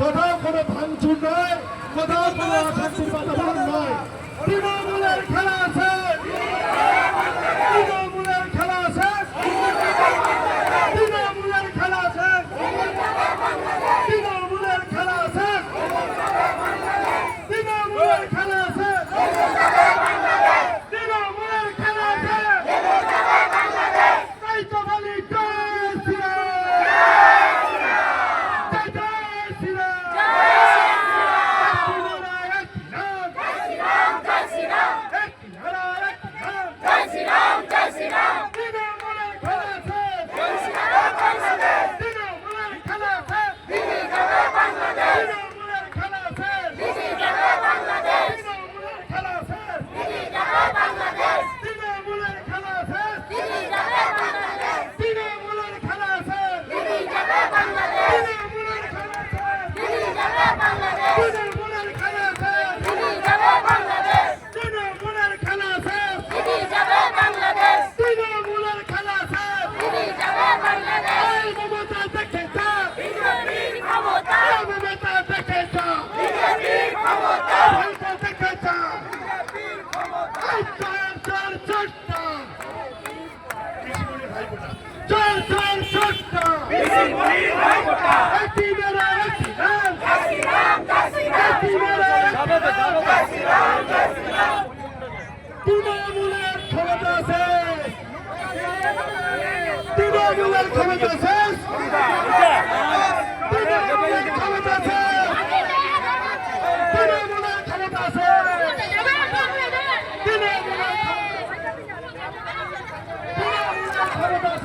কোথাও কোনো ভাঙচুর নয়, কোথাও কোনো অশান্তির বাতাবরণ নয়। তৃণমূলের খেলা আছে, তৃণমূলের খেলা আছে, তৃণমূলের খেলা আছে, তৃণমূলের খেলা আছে, তৃণমূলের খেলা আছে, তৃণমূলের খেলা আছে। তাই তো বলি জয় শ্রীরাম, জয় শ্রীরাম, তৃণমূলের খেলা আছে, তৃণমূলের খেলা আছে, তৃণমূলের খেলা আছে, তৃণমূলের খেলা আছে, তৃণমূলের খেলা আছে, তৃণমূলের খেলা আছে, তৃণমূলের খেলা আছে, তৃণমূলের খেলা আছে, তৃণমূলের খেলা আছে, তৃণমূলের খেলা আছে। এই মমতা দেখে যা, এই মমতা দেখে যা, ভাইপো দেখে যা, এই চার চার চারটা চার চার চারটা এই তিনেরা একই নাম, এই তিনেরা একই নাম। তৃণমূলের ক্ষমতা শেষ, তৃণমূলের ক্ষমতা শেষ, তৃণমূলের ক্ষমতা শেষ, তৃণমূলের ক্ষমতা শেষ, তৃণমূলের ক্ষমতা শেষ।